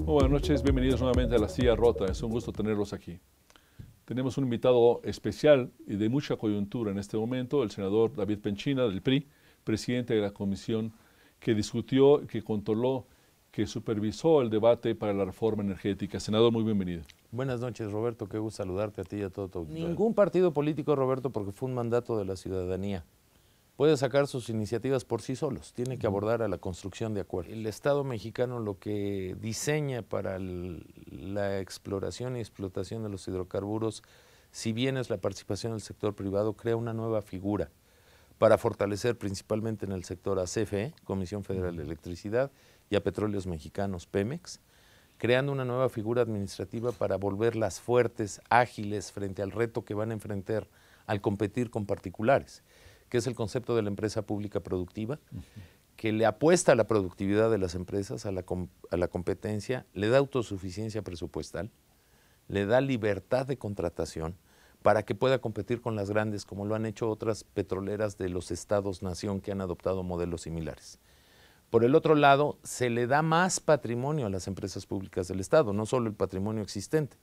Muy buenas noches, bienvenidos nuevamente a La Silla Rota. Es un gusto tenerlos aquí. Tenemos un invitado especial y de mucha coyuntura en este momento, el senador David Penchina del PRI, presidente de la comisión que discutió, que controló, que supervisó el debate para la reforma energética. Senador, muy bienvenido. Buenas noches, Roberto. Qué gusto saludarte a ti y a todo tu auditorio. Ningún partido político, Roberto, porque fue un mandato de la ciudadanía, puede sacar sus iniciativas por sí solos. Tiene que abordar a la construcción de acuerdos. El Estado mexicano lo que diseña para la exploración y explotación de los hidrocarburos, si bien es la participación del sector privado, crea una nueva figura para fortalecer principalmente en el sector a CFE, Comisión Federal de Electricidad, y a Petróleos Mexicanos, Pemex, creando una nueva figura administrativa para volverlas fuertes, ágiles, frente al reto que van a enfrentar al competir con particulares, que es el concepto de la empresa pública productiva, que le apuesta a la productividad de las empresas, a la competencia, le da autosuficiencia presupuestal, le da libertad de contratación para que pueda competir con las grandes, como lo han hecho otras petroleras de los estados-nación que han adoptado modelos similares. Por el otro lado, se le da más patrimonio a las empresas públicas del Estado, no solo el patrimonio existente,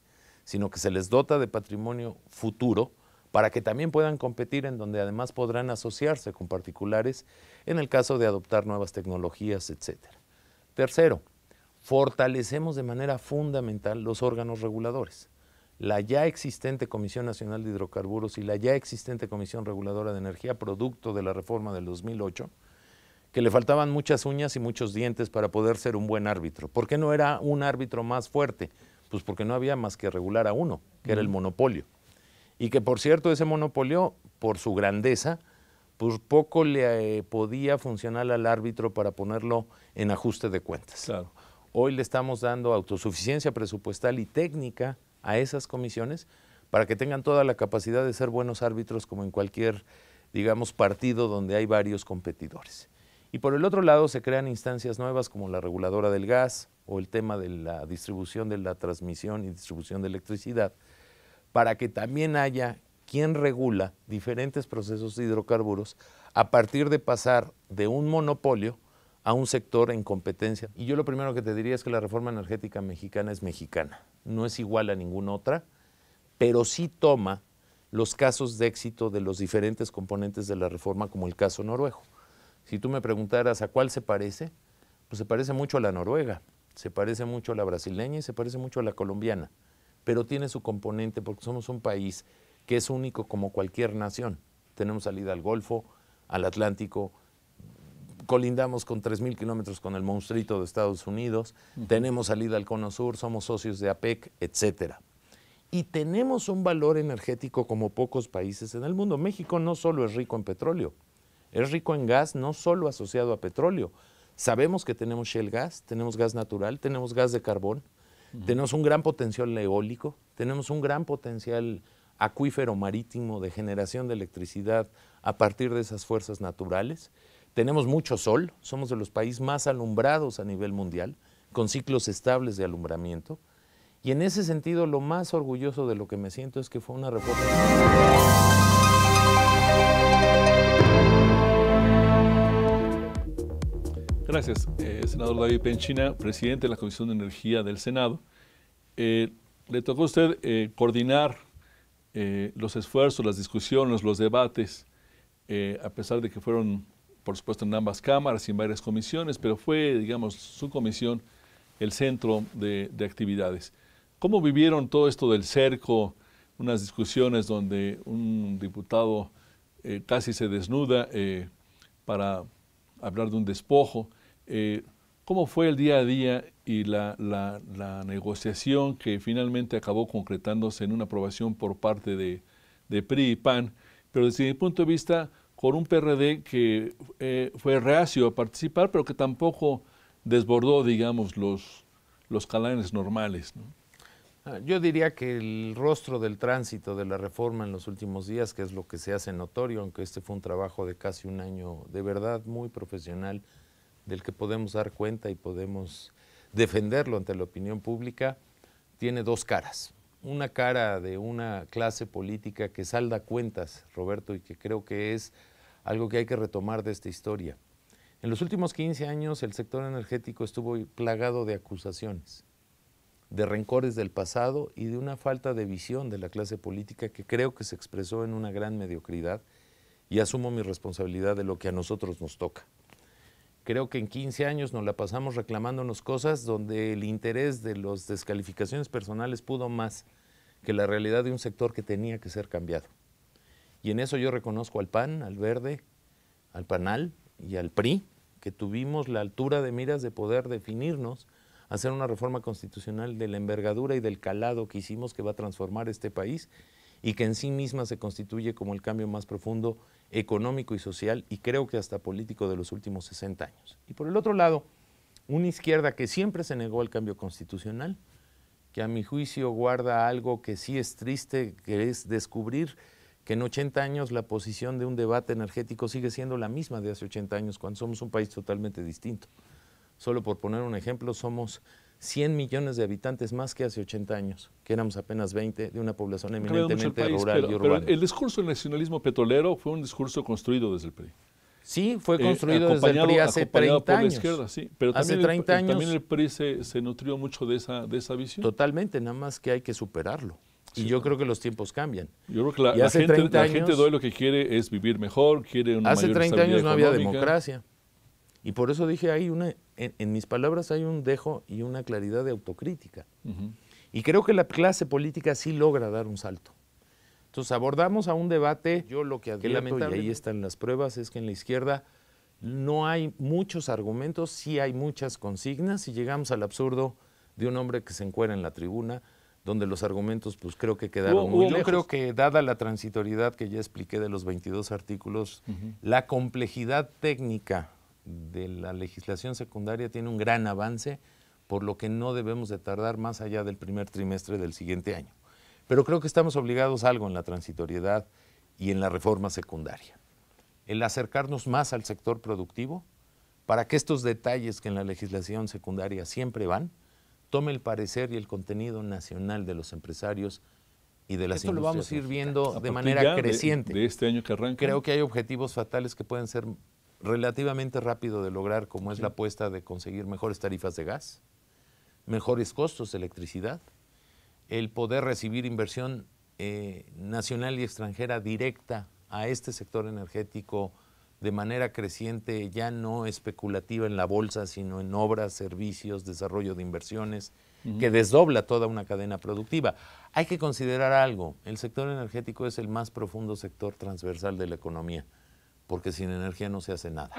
sino que se les dota de patrimonio futuro para que también puedan competir, en donde además podrán asociarse con particulares en el caso de adoptar nuevas tecnologías, etc. Tercero, fortalecemos de manera fundamental los órganos reguladores. La ya existente Comisión Nacional de Hidrocarburos y la ya existente Comisión Reguladora de Energía, producto de la reforma del 2008, que le faltaban muchas uñas y muchos dientes para poder ser un buen árbitro. ¿Por qué no era un árbitro más fuerte? Pues porque no había más que regular a uno, que era el monopolio. Y que, por cierto, ese monopolio, por su grandeza, pues poco le podía funcionar al árbitro para ponerlo en ajuste de cuentas. Claro. Hoy le estamos dando autosuficiencia presupuestal y técnica a esas comisiones para que tengan toda la capacidad de ser buenos árbitros, como en cualquier, digamos, partido donde hay varios competidores. Y por el otro lado se crean instancias nuevas como la reguladora del gas o el tema de la distribución, de la transmisión y distribución de electricidad, para que también haya quien regula diferentes procesos de hidrocarburos a partir de pasar de un monopolio a un sector en competencia. Y yo lo primero que te diría es que la reforma energética mexicana es mexicana, no es igual a ninguna otra, pero sí toma los casos de éxito de los diferentes componentes de la reforma, como el caso noruego. Si tú me preguntaras a cuál se parece, pues se parece mucho a la noruega, se parece mucho a la brasileña y se parece mucho a la colombiana, pero tiene su componente porque somos un país que es único como cualquier nación. Tenemos salida al Golfo, al Atlántico, colindamos con 3,000 kilómetros con el monstruito de Estados Unidos, tenemos salida al Cono Sur, somos socios de APEC, etcétera. Y tenemos un valor energético como pocos países en el mundo. México no solo es rico en petróleo, es rico en gas, no solo asociado a petróleo. Sabemos que tenemos shale gas, tenemos gas natural, tenemos gas de carbón, tenemos un gran potencial eólico, tenemos un gran potencial acuífero marítimo de generación de electricidad a partir de esas fuerzas naturales. Tenemos mucho sol, somos de los países más alumbrados a nivel mundial, con ciclos estables de alumbramiento. Y en ese sentido, lo más orgulloso de lo que me siento es que fue una reforma. Gracias, senador David Penchina, presidente de la Comisión de Energía del Senado. Le tocó a usted coordinar los esfuerzos, las discusiones, los debates, a pesar de que fueron, por supuesto, en ambas cámaras y en varias comisiones, pero fue, digamos, su comisión el centro de actividades. ¿Cómo vivieron todo esto del cerco, unas discusiones donde un diputado casi se desnuda para hablar de un despojo? ¿Cómo fue el día a día y la negociación que finalmente acabó concretándose en una aprobación por parte de PRI y PAN, pero desde mi punto de vista con un PRD que fue reacio a participar, pero que tampoco desbordó, digamos, los canales normales, ¿no? Yo diría que el rostro del tránsito de la reforma en los últimos días, que es lo que se hace notorio, aunque este fue un trabajo de casi un año de verdad muy profesional, del que podemos dar cuenta y podemos defenderlo ante la opinión pública, tiene dos caras. Una cara de una clase política que salda cuentas, Roberto, y que creo que es algo que hay que retomar de esta historia. En los últimos 15 años el sector energético estuvo plagado de acusaciones. de rencores del pasado y de una falta de visión de la clase política que creo que se expresó en una gran mediocridad, y asumo mi responsabilidad de lo que a nosotros nos toca. Creo que en 15 años nos la pasamos reclamándonos cosas donde el interés de las descalificaciones personales pudo más que la realidad de un sector que tenía que ser cambiado. Y en eso yo reconozco al PAN, al Verde, al PANAL y al PRI, que tuvimos la altura de miras de poder definirnos, hacer una reforma constitucional de la envergadura y del calado que hicimos, que va a transformar este país y que en sí misma se constituye como el cambio más profundo económico y social, y creo que hasta político, de los últimos 60 años. Y por el otro lado, una izquierda que siempre se negó al cambio constitucional, que a mi juicio guarda algo que sí es triste, que es descubrir que en 80 años la posición de un debate energético sigue siendo la misma de hace 80 años, cuando somos un país totalmente distinto. Solo por poner un ejemplo, somos 100 millones de habitantes más que hace 80 años, que éramos apenas 20, de una población eminentemente rural y urbana. Pero el discurso del nacionalismo petrolero fue un discurso construido desde el PRI. Sí, fue construido desde el PRI hace 30 años. Izquierda, sí, pero hace 30 años. También el PRI se nutrió mucho de esa visión. Totalmente, nada más que hay que superarlo. Y sí, yo creo que los tiempos cambian. Yo creo que la gente de hoy lo que quiere es vivir mejor, quiere una mayor estabilidad económica. Hace 30 años no había democracia. Y por eso dije, en mis palabras hay un dejo y una claridad de autocrítica. Y creo que la clase política sí logra dar un salto. Entonces abordamos a un debate, yo lo que advierto, y ahí están las pruebas, es que en la izquierda no hay muchos argumentos, sí hay muchas consignas, y llegamos al absurdo de un hombre que se encuera en la tribuna, donde los argumentos pues creo que quedaron muy lejos. Yo creo que dada la transitoriedad que ya expliqué de los 22 artículos, la complejidad técnica de la legislación secundaria tiene un gran avance, por lo que no debemos de tardar más allá del primer trimestre del siguiente año. Pero creo que estamos obligados a algo en la transitoriedad y en la reforma secundaria. El acercarnos más al sector productivo para que estos detalles que en la legislación secundaria siempre van, tome el parecer y el contenido nacional de los empresarios y de las industrias. Esto lo vamos a ir viendo de manera creciente. De este año que arranca. Creo que hay objetivos fatales que pueden ser relativamente rápido de lograr, como es la apuesta de conseguir mejores tarifas de gas, mejores costos de electricidad, el poder recibir inversión nacional y extranjera directa a este sector energético de manera creciente, ya no especulativa en la bolsa, sino en obras, servicios, desarrollo de inversiones, que desdobla toda una cadena productiva. Hay que considerar algo, el sector energético es el más profundo sector transversal de la economía, porque sin energía no se hace nada.